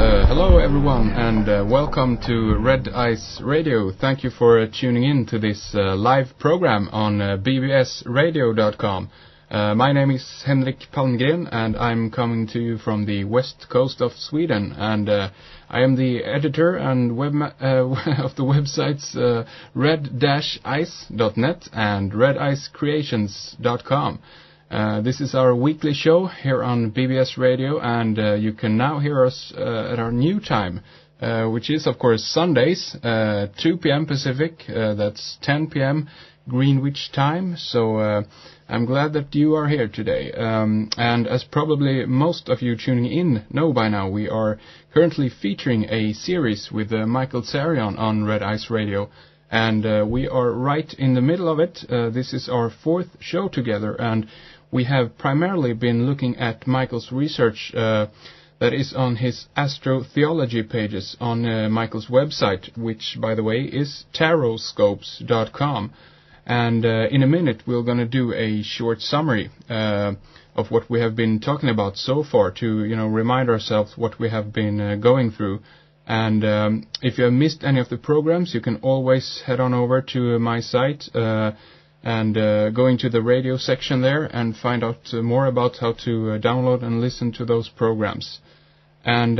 Hello everyone, and welcome to Red Ice Radio. Thank you for tuning in to this live program on bbsradio.com. My name is Henrik Palmgren, and I'm coming to you from the west coast of Sweden, and I am the editor and of the websites red-ice.net and redicecreations.com. This is our weekly show here on BBS Radio, and you can now hear us at our new time, which is, of course, Sundays, 2 p.m. Pacific. That's 10 p.m. Greenwich time. So I'm glad that you are here today. And as probably most of you tuning in know by now, we are currently featuring a series with Michael Tsarion on Red Ice Radio. And we are right in the middle of it. This is our fourth show together, and we have primarily been looking at Michael's research that is on his astrotheology pages on Michael's website, which, by the way, is tarotscopes.com. And in a minute, we're going to do a short summary of what we have been talking about so far to, remind ourselves what we have been going through. And if you have missed any of the programs, you can always head on over to my site and go into the radio section there and find out more about how to download and listen to those programs. And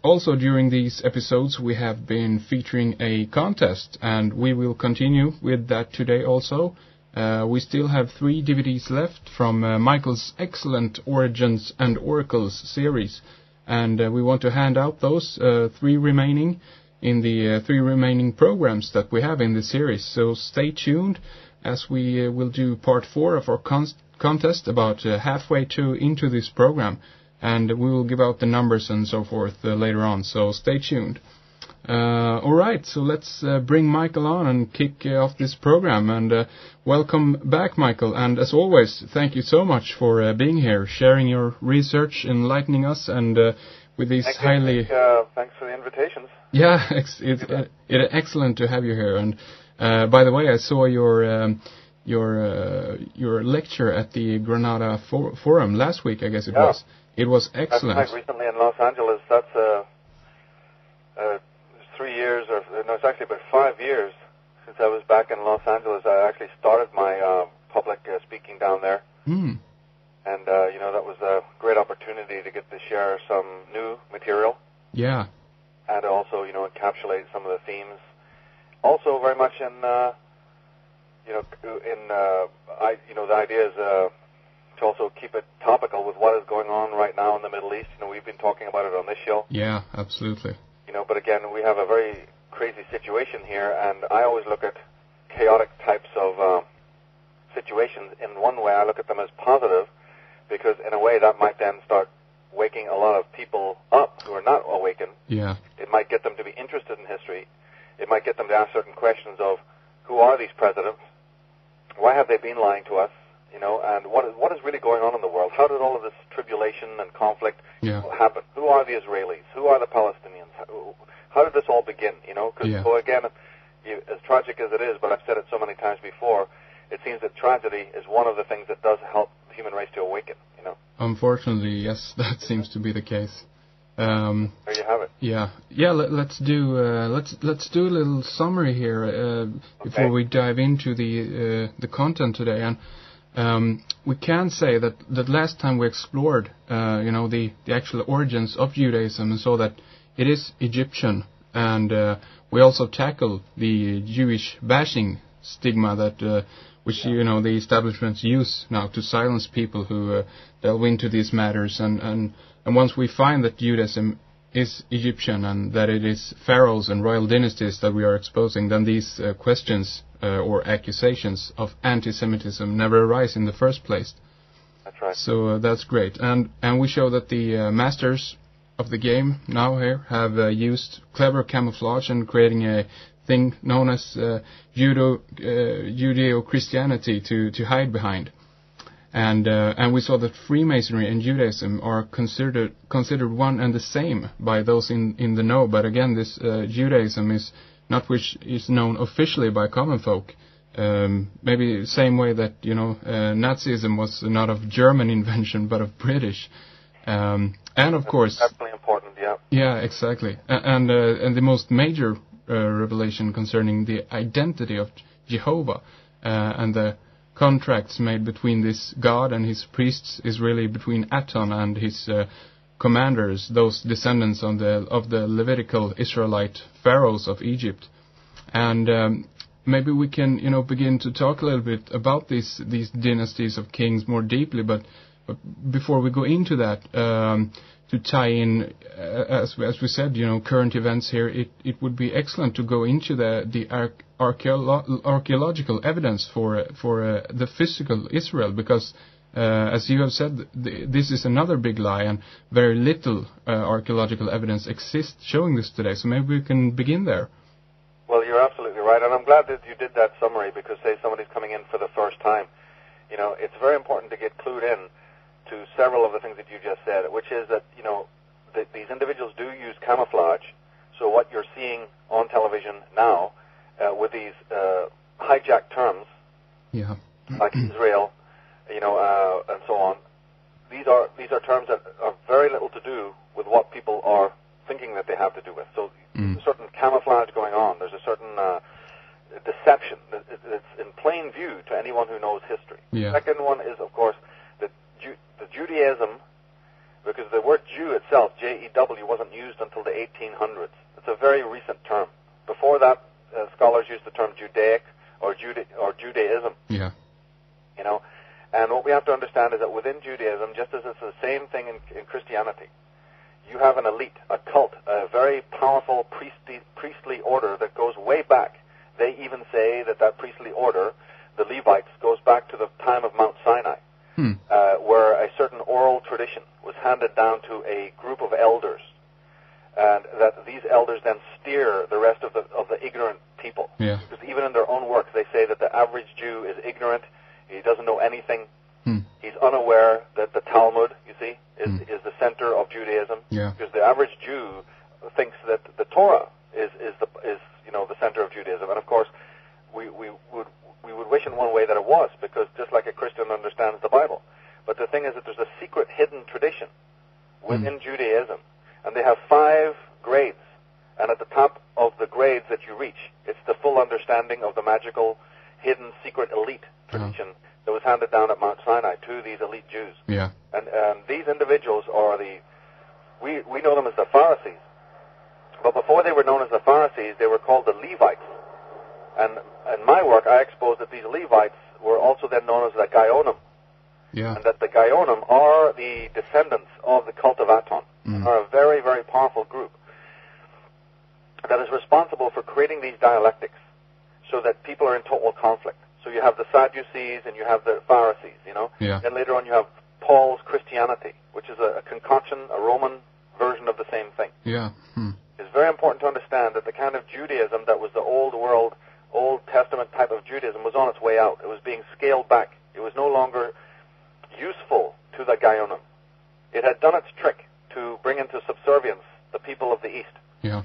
also during these episodes we have been featuring a contest, and we will continue with that today also. We still have 3 DVDs left from Michael's excellent Origins and Oracles series, and we want to hand out those 3 remaining in the 3 remaining programs that we have in the series. So stay tuned, as we will do part 4 of our contest about halfway into this program, and we will give out the numbers and so forth later on, so stay tuned. Alright, so let's bring Michael on and kick off this program, and welcome back, Michael, and as always, thank you so much for being here, sharing your research, enlightening us, and with these thanks for the invitations. Yeah, it's excellent to have you here. And by the way, I saw your lecture at the Granada Forum last week, I guess it was. It was excellent. That's recently in Los Angeles. That's 3 years, it's actually about 5 years since I was back in Los Angeles. I actually started my public speaking down there. Mm. And, that was a great opportunity to get to share some new material. Yeah. And also, encapsulate some of the themes. Also, very much in, the idea is to also keep it topical with what is going on right now in the Middle East. We've been talking about it on this show. Yeah, absolutely. But again, we have a very crazy situation here, and I always look at chaotic types of situations. In one way, I look at them as positive, because in a way that might then start waking a lot of people up who are not awakened. Yeah. It might get them to be interested in history. It might get them to ask certain questions of, who are these presidents? Why have they been lying to us? And what is really going on in the world? How did all of this tribulation and conflict happen? Who are the Israelis? Who are the Palestinians? How did this all begin? Because again, as tragic as it is, but I've said it so many times before, it seems that tragedy is one of the things that does help the human race to awaken. Unfortunately, yes, that seems to be the case. There you have it. Yeah. Let's do a little summary here before we dive into the content today. And we can say that last time we explored, the actual origins of Judaism, and saw that it is Egyptian, and we also tackled the Jewish bashing stigma that which the establishments use now to silence people who delve into these matters. And once we find that Judaism is Egyptian and that it is pharaohs and royal dynasties that we are exposing, then these questions or accusations of anti-Semitism never arise in the first place. That's right. So that's great. And we show that the masters of the game now here have used clever camouflage and creating a thing known as Judeo-Christianity to hide behind. And we saw that Freemasonry and Judaism are considered one and the same by those in the know. But again, this Judaism is not which is known officially by common folk. Maybe the same way that Nazism was not of German invention but of British. And of course, definitely important. Yeah. Yeah, exactly. And the most major revelation concerning the identity of Jehovah and the contracts made between this God and his priests is really between Aton and his commanders, those descendants of the Levitical Israelite pharaohs of Egypt. And maybe we can, begin to talk a little bit about these dynasties of kings more deeply. But before we go into that, to tie in, as we said, current events here, it would be excellent to go into the archaeological evidence for the physical Israel, because as you have said, this is another big lie, and very little archaeological evidence exists showing this today. So maybe we can begin there. Well, you're absolutely right, and I'm glad that you did that summary, because say somebody's coming in for the first time, it's very important to get clued in to several of the things that you just said, which is that, these individuals do use camouflage. So what you're seeing on television now with these hijacked terms, like Israel, and so on, these are terms that are very little to do with what people are thinking that they have to do with. So there's a certain camouflage going on. There's a certain deception that's in plain view to anyone who knows history. Yeah. The second one is, of course, the Judaism, because the word Jew itself, J-E-W, wasn't used until the 1800s. It's a very recent term. Before that, scholars used the term Judaic or Judaism. Yeah. And what we have to understand is that within Judaism, just as it's the same thing in Christianity, you have an elite, a cult, a very powerful priestly order that goes way back. They even say that priestly order, the Levites, goes back to the time of Mount Sinai, where a certain oral tradition was handed down to a group of elders, and that these elders then steer the rest of the ignorant people. Yeah. Because even in their own works, they say that the average Jew is ignorant. He doesn't know anything. He's unaware that the Talmud, you see, is the center of Judaism. Yeah. Because the average Jew thinks that the Torah is the center of Judaism. And of course, we would wish in one way that it was, because just like a Christian understands the Bible. But the thing is that there's a secret hidden tradition within Judaism, and they have 5 grades. And at the top of the grades that you reach, it's the full understanding of the magical, hidden, secret, elite tradition that was handed down at Mount Sinai to these elite Jews. Yeah. And these individuals are we know them as the Pharisees. But before they were known as the Pharisees, they were called the Levites. And in my work, I exposed that these Levites were also then known as the Gaonim. Yeah. And that the Gaonim are the descendants of the cult of Aton, are a very, very powerful group that is responsible for creating these dialectics so that people are in total conflict. So you have the Sadducees and you have the Pharisees, Yeah. Then later on you have Paul's Christianity, which is a concoction, a Roman version of the same thing. Yeah. It's very important to understand that the kind of Judaism that was the old world, Old Testament type of Judaism was on its way out. It was being scaled back. It was no longer useful to the Gaonim. It had done its trick to bring into subservience the people of the East. Yeah.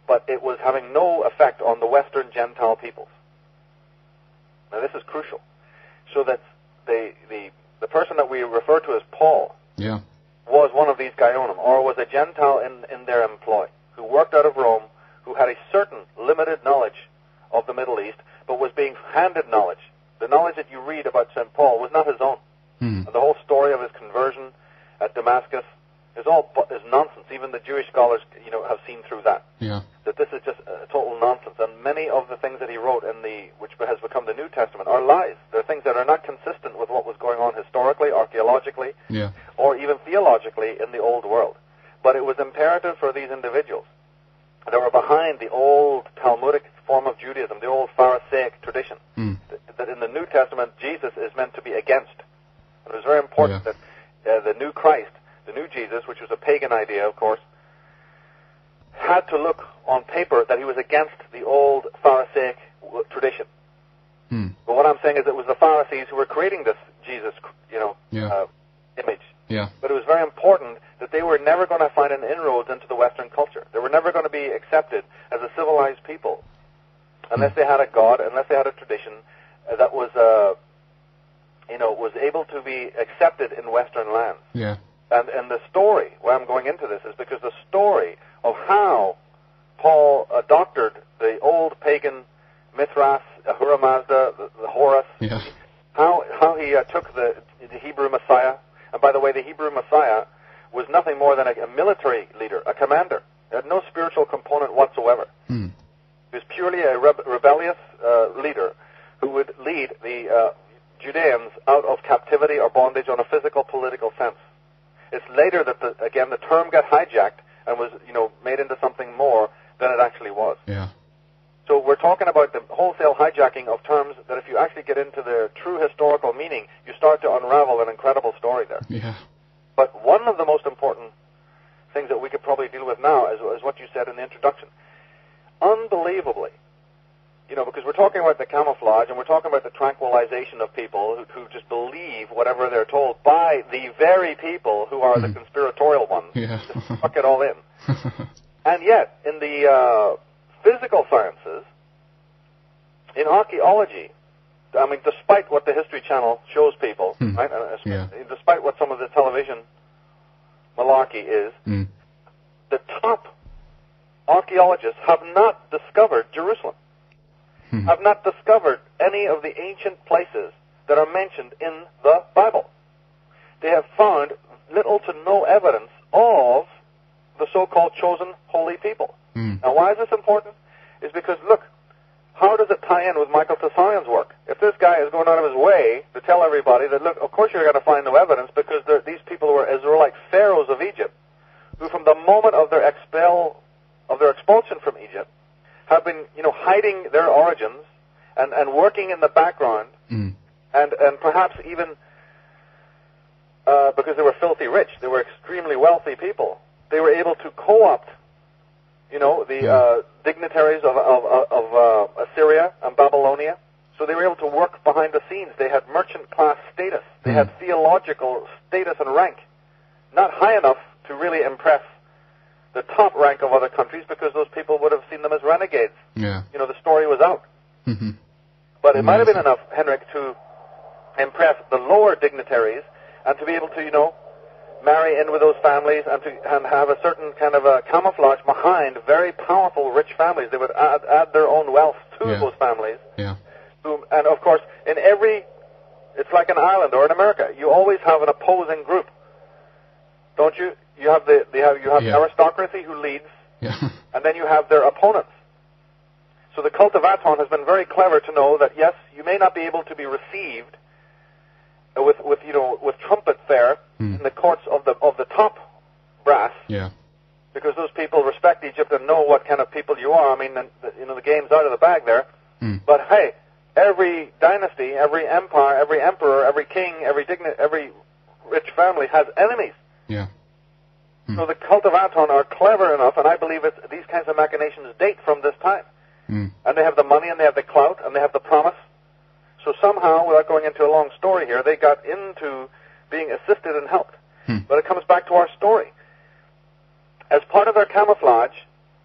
But it was having no effect on the Western Gentile peoples. Now this is crucial. So that the person that we refer to as Paul was one of these Gaonim, or was a Gentile in their employ, who worked out of Rome, who had a certain limited knowledge of the Middle East, but was being handed knowledge. The knowledge that you read about St. Paul was not his own. And the whole story of his conversion at Damascus is nonsense. Even the Jewish scholars, have seen through that. Yeah. That this is just total nonsense. And many of the things that he wrote which has become the New Testament, are lies. They're things that are not consistent with what was going on historically, archaeologically, or even theologically in the old world. But it was imperative for these individuals that were behind the old Talmudic form of Judaism, the old Pharisaic tradition, that in the New Testament Jesus is meant to be against. It was very important that the new Christ, the new Jesus, which was a pagan idea, of course, had to look on paper that he was against the old Pharisaic tradition. But what I'm saying is it was the Pharisees who were creating this Jesus, image. Yeah. But it was very important that they were never going to find an inroads into the Western culture. They were never going to be accepted as a civilized people unless they had a God, unless they had a tradition that was, was able to be accepted in Western lands. Yeah. And the story, why I'm going into this, is because the story of how Paul doctored the old pagan Mithras, Ahura Mazda, the Horus, how he took the Hebrew Messiah, and by the way, the Hebrew Messiah was nothing more than a military leader, a commander. It had no spiritual component whatsoever. He was purely a rebellious leader who would lead the Judeans out of captivity or bondage on a physical, political sense. It's later that, the term got hijacked and was, made into something more than it actually was. Yeah. So we're talking about the wholesale hijacking of terms that if you actually get into their true historical meaning, you start to unravel an incredible story there. Yeah. But one of the most important things that we could probably deal with now is what you said in the introduction. Unbelievably, because we're talking about the camouflage and we're talking about the tranquilization of people who just believe whatever they're told by the very people who are the conspiratorial ones. Yeah. Just suck it all in. And yet, in the physical sciences, in archaeology, despite what the History Channel shows people, right? Despite what some of the television malarkey is, the top archaeologists have not discovered Jerusalem, have not discovered any of the ancient places that are mentioned in the Bible. They have found little to no evidence of the so-called chosen holy people. Now, why is this important? Is because, look, how does it tie in with Michael Tsarion's work? If this guy is going out of his way to tell everybody that, look, of course you're going to find no evidence because these people were Israelite pharaohs of Egypt, who from the moment of their expulsion from Egypt have been, hiding their origins and working in the background, and perhaps even because they were filthy rich, they were extremely wealthy people, they were able to co-opt, the dignitaries of Assyria and Babylonia. So they were able to work behind the scenes. They had merchant class status. They had theological status and rank, not high enough to really impress the top rank of other countries because those people would have seen them as renegades. Yeah. The story was out. But it might have been enough, Henrik, to impress the lower dignitaries and to be able to, marry in with those families and have a certain kind of a camouflage behind very powerful, rich families. They would add their own wealth to those families. Yeah. And of course, it's like an island or in America. You always have an opposing group, don't you? You have the aristocracy who leads, and then you have their opponents. So the cult of Aton has been very clever to know that yes, you may not be able to be received with trumpets there in the courts of the top brass. Yeah. Because those people respect Egypt and know what kind of people you are. The game's out of the bag there. But hey, every dynasty, every empire, every emperor, every king, every rich family has enemies. Yeah. So the cult of Aton are clever enough, and I believe these kinds of machinations date from this time. And they have the money, and they have the clout, and they have the promise. So somehow, without going into a long story here, they got into being assisted and helped. But it comes back to our story. As part of their camouflage,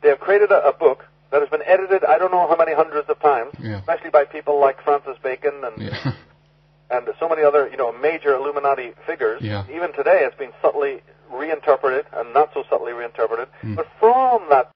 they have created a book that has been edited I don't know how many hundreds of times, especially by people like Francis Bacon and so many other major Illuminati figures. Even today, it's been subtly reinterpreted and not so subtly reinterpreted. But from that